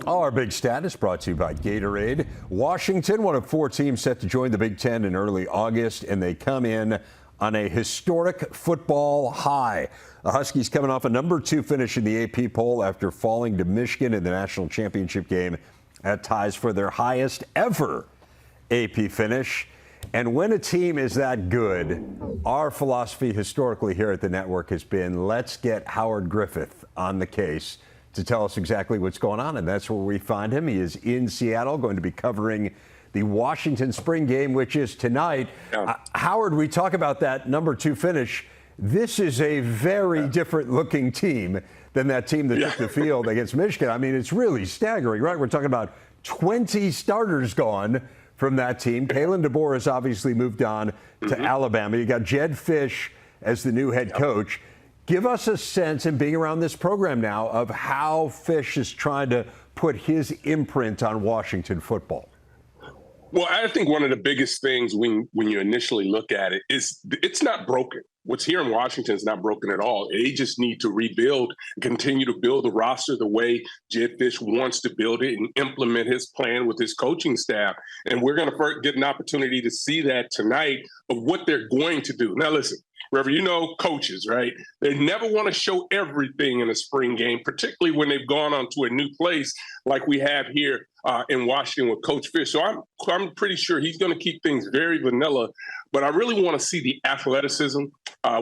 Our big stat is brought to you by Gatorade. Washington, one of 4 teams set to join the Big Ten in early August, and they come in on a historic football high. The Huskies coming off a number 2 finish in the AP poll after falling to Michigan in the national championship game at ties for their highest ever AP finish. And when a team is that good, our philosophy historically here at the network has been, let's get Howard Griffith on the case to tell us exactly what's going on, and that's where we find him. He is in Seattle, going to be covering the Washington spring game, which is tonight. Howard, we talk about that number 2 finish. This is a very different looking team than that team that took the field against Michigan. I mean, it's really staggering, right? We're talking about 20 starters gone from that team. Kalen DeBoer has obviously moved on to Alabama. You got Jed Fish as the new head coach. Give us a sense, in being around this program now, of how Fish is trying to put his imprint on Washington football. Well, I think one of the biggest things when you initially look at it is it's not broken. What's here in Washington is not broken at all. They just need to rebuild, continue to build the roster the way Jed Fish wants to build it and implement his plan with his coaching staff. And we're going to get an opportunity to see that tonight of what they're going to do. Now, listen. Rever, you know coaches, right? They never want to show everything in a spring game, particularly when they've gone on to a new place like we have here in Washington with Coach Fish. So I'm pretty sure he's going to keep things very vanilla. But I really want to see the athleticism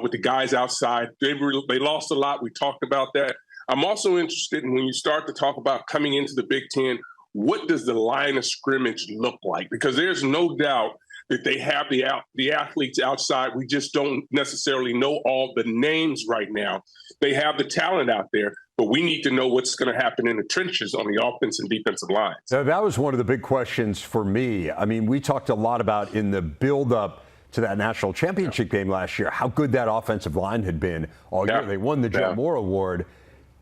with the guys outside. They lost a lot. We talked about that. I'm also interested in when you start to talk about coming into the Big Ten, what does the line of scrimmage look like? Because there's no doubt that they have the athletes outside. We just don't necessarily know all the names right now. They have the talent out there, but we need to know what's going to happen in the trenches on the offense and defensive lines. So that was one of the big questions for me. I mean, we talked a lot about in the build-up to that national championship game last year, how good that offensive line had been all year. They won the Joe Moore Award.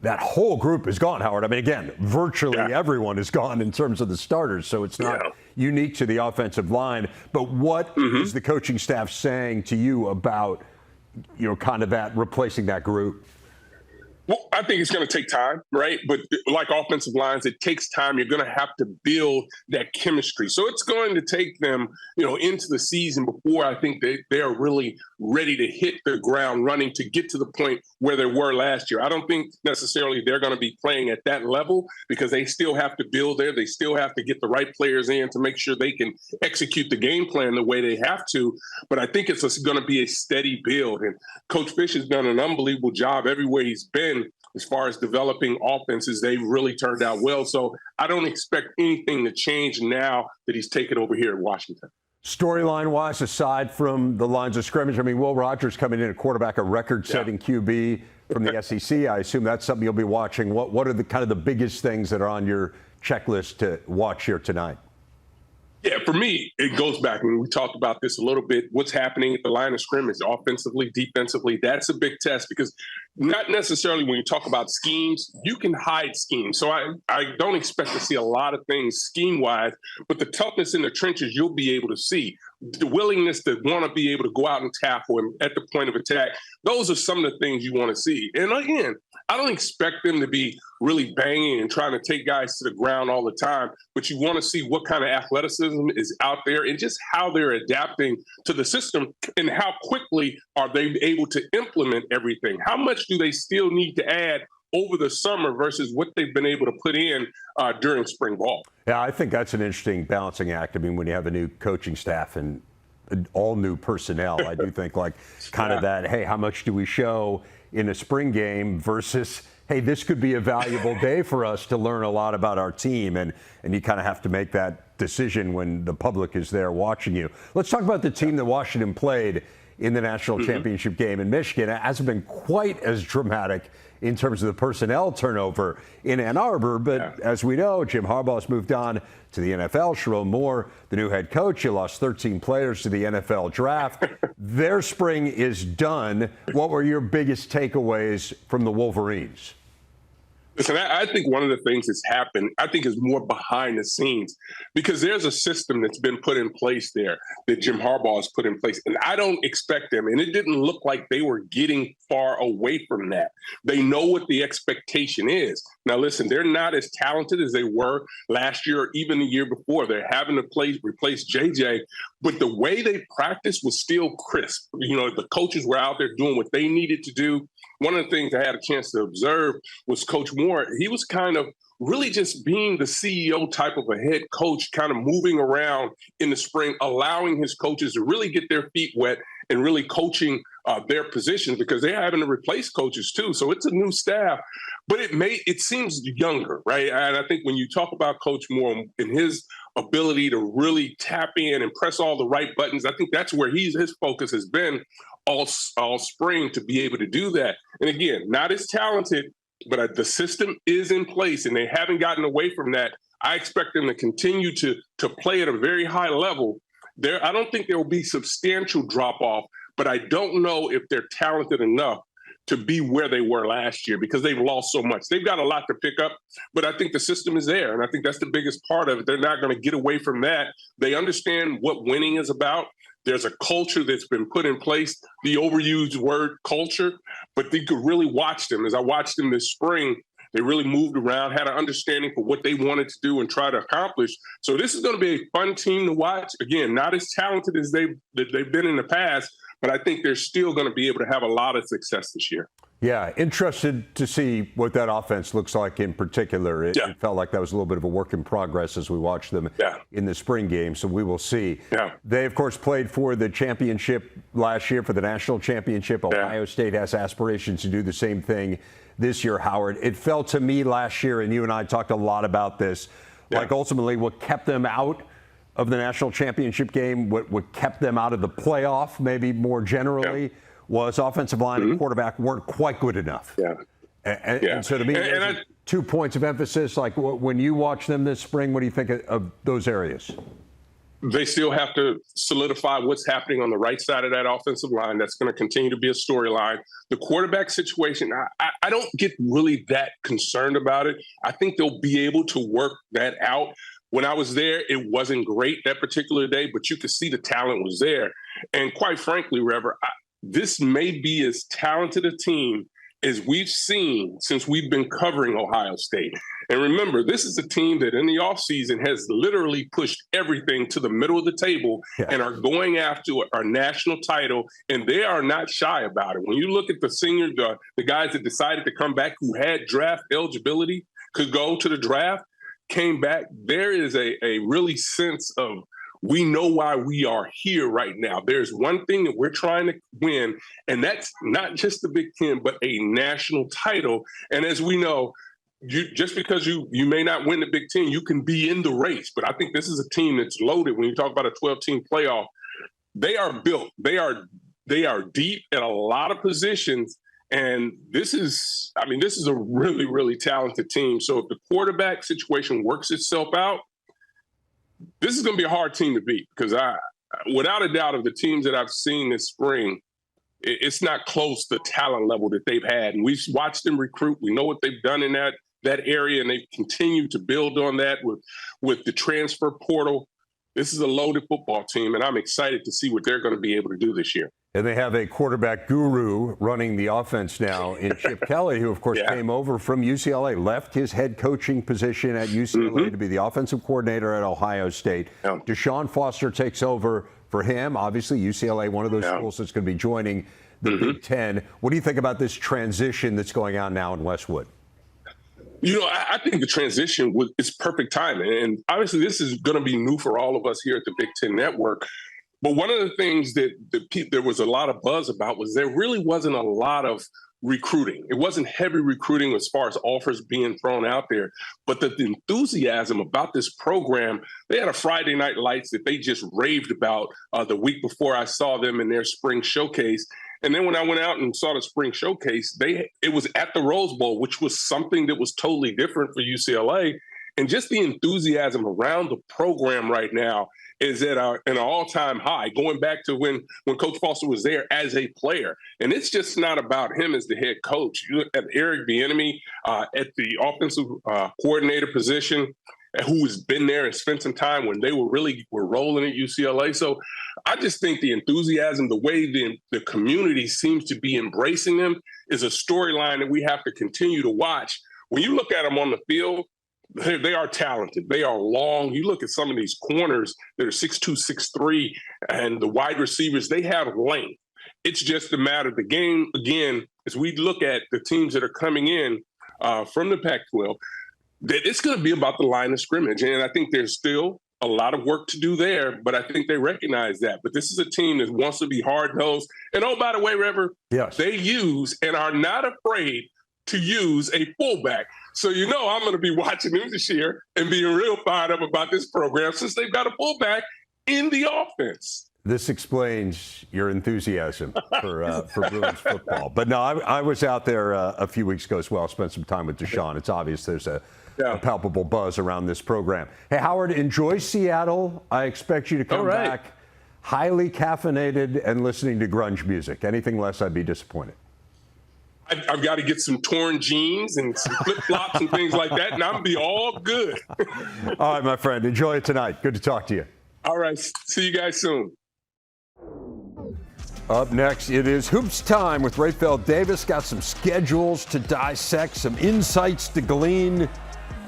That whole group is gone, Howard. I mean, again, virtually everyone is gone in terms of the starters, so it's not unique to the offensive line. But what is the coaching staff saying to you about, kind of that replacing that group? Well, I think it's going to take time, right? But like offensive lines, it takes time. You're going to have to build that chemistry. So it's going to take them, into the season before I think they are really ready to hit the ground running to get to the point where they were last year. I don't think necessarily they're going to be playing at that level because they still have to build there. They still have to get the right players in to make sure they can execute the game plan the way they have to. But I think it's going to be a steady build. And Coach Fish has done an unbelievable job everywhere he's been. As far as developing offenses, they really turned out well. So I don't expect anything to change now that he's taken over here in Washington. Storyline-wise, aside from the lines of scrimmage, I mean, Will Rogers coming in at quarterback, a record-setting QB from the SEC. I assume that's something you'll be watching. What are the kind of the biggest things that are on your checklist to watch here tonight? Yeah, for me, it goes back, and we talked about this a little bit, what's happening at the line of scrimmage, offensively, defensively. That's a big test because not necessarily when you talk about schemes, you can hide schemes. So I don't expect to see a lot of things scheme-wise, but the toughness in the trenches you'll be able to see. The willingness to want to be able to go out and tackle him at the point of attack, those are some of the things you want to see. And again, I don't expect them to be really banging and trying to take guys to the ground all the time, but you want to see what kind of athleticism is out there and just how they're adapting to the system and how quickly are they able to implement everything. How much do they still need to add over the summer versus what they've been able to put in during spring ball? Yeah, I think that's an interesting balancing act. I mean, when you have a new coaching staff and all new personnel, I do think like kind of that, hey, how much do we show in a spring game versus, hey, this could be a valuable day for us to learn a lot about our team. And you kind of have to make that decision when the public is there watching you. Let's talk about the team that Washington played in the national championship game in Michigan. It hasn't been quite as dramatic in terms of the personnel turnover in Ann Arbor, but as we know, Jim Harbaugh's moved on to the NFL. Sharon Moore, the new head coach, you lost 13 players to the NFL draft. Their spring is done. What were your biggest takeaways from the Wolverines? Listen, I think one of the things that's happened, I think is more behind the scenes because there's a system that's been put in place there that Jim Harbaugh has put in place. And I don't expect them. And it didn't look like they were getting far away from that. They know what the expectation is. Now, listen, they're not as talented as they were last year or even the year before. They're having to replace JJ, but the way they practiced was still crisp. The coaches were out there doing what they needed to do. One of the things I had a chance to observe was Coach Moore. He was kind of really just being the CEO type of a head coach, kind of moving around in the spring, allowing his coaches to really get their feet wet and really coaching their positions, because they're having to replace coaches too. So it's a new staff, but it seems younger, right? And I think when you talk about Coach Moore and his ability to really tap in and press all the right buttons, I think that's where his focus has been all spring, to be able to do that. And again, not as talented, but the system is in place and they haven't gotten away from that. I expect them to continue to play at a very high level. I don't think there will be substantial drop off, but I don't know if they're talented enough to be where they were last year, because they've lost so much. They've got a lot to pick up, but I think the system is there. And I think that's the biggest part of it. They're not going to get away from that. They understand what winning is about. There's a culture that's been put in place, the overused word culture, but you could really watch them. As I watched them this spring, they really moved around, had an understanding for what they wanted to do and try to accomplish. So this is going to be a fun team to watch. Again, not as talented as they've been in the past, but I think they're still going to be able to have a lot of success this year. Yeah, interested to see what that offense looks like in particular. It felt like that was a little bit of a work in progress as we watched them in the spring game, so we will see. They, of course, played for the championship last year, for the national championship. Ohio State has aspirations to do the same thing this year, Howard. It felt to me last year, and you and I talked a lot about this, like ultimately what kept them out of the national championship game, what kept them out of the playoff, maybe more generally, was offensive line and quarterback weren't quite good enough. And so to me, and 2 points of emphasis. Like when you watch them this spring, what do you think of those areas? They still have to solidify what's happening on the right side of that offensive line. That's going to continue to be a storyline. The quarterback situation, I don't get really that concerned about it. I think they'll be able to work that out. When I was there, it wasn't great that particular day, but you could see the talent was there. And quite frankly, Rever, this may be as talented a team as we've seen since we've been covering Ohio State. And remember, this is a team that in the offseason has literally pushed everything to the middle of the table and are going after our national title, and they are not shy about it. When you look at the senior, the guys that decided to come back who had draft eligibility, could go to the draft, came back, there is a really sense of, we know why we are here right now. There's one thing that we're trying to win, and that's not just the Big Ten, but a national title. And as we know, just because you may not win the Big Ten, you can be in the race. But I think this is a team that's loaded. When you talk about a 12-team playoff, they are built. They are deep at a lot of positions. And this is a really, really talented team. So if the quarterback situation works itself out, this is going to be a hard team to beat, because without a doubt, of the teams that I've seen this spring, it's not close to the talent level that they've had. And we've watched them recruit. We know what they've done in that area, and they've continued to build on that with the transfer portal. This is a loaded football team, and I'm excited to see what they're going to be able to do this year. And they have a quarterback guru running the offense now in Chip Kelly, who, of course, came over from UCLA, left his head coaching position at UCLA to be the offensive coordinator at Ohio State. Deshaun Foster takes over for him. Obviously, UCLA, one of those schools that's going to be joining the Big Ten. What do you think about this transition that's going on now in Westwood? I think the transition is perfect timing. And obviously, this is going to be new for all of us here at the Big Ten Network. But one of the things that there was a lot of buzz about was there really wasn't a lot of recruiting. It wasn't heavy recruiting as far as offers being thrown out there. But the enthusiasm about this program, they had a Friday Night Lights that they just raved about the week before I saw them in their spring showcase. And then when I went out and saw the spring showcase, it was at the Rose Bowl, which was something that was totally different for UCLA. And just the enthusiasm around the program right now is at an all-time high, going back to when Coach Foster was there as a player. And it's just not about him as the head coach. You look at Eric Bieniemy at the offensive coordinator position, who has been there and spent some time when they were rolling at UCLA. So I just think the enthusiasm, the way the community seems to be embracing them, is a storyline that we have to continue to watch. when you look at them on the field, they are talented. They are long. You look at some of these corners that are 6'2", 6'3", and the wide receivers, they have length. It's just a matter of the game, again, as we look at the teams that are coming in from the Pac-12, that it's going to be about the line of scrimmage. And I think there's still a lot of work to do there, but I think they recognize that. But this is a team that wants to be hard-nosed. And, oh, by the way, Rever, yes, they use and are not afraid to use a fullback. So you know I'm going to be watching them this year and being real fired up about this program since they've got a fullback in the offense. This explains your enthusiasm for Bruins football. But no, I was out there a few weeks ago as well. Spent some time with Deshaun. It's obvious there's a palpable buzz around this program. Hey, Howard, enjoy Seattle. I expect you to come back highly caffeinated and listening to grunge music. Anything less, I'd be disappointed. I've got to get some torn jeans and some flip-flops and things like that, and I'm going to be all good. All right, my friend. Enjoy it tonight. Good to talk to you. All right. See you guys soon. Up next, it is Hoops time with Rayfeld Davis. Got some schedules to dissect, some insights to glean.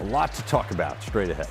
A lot to talk about straight ahead.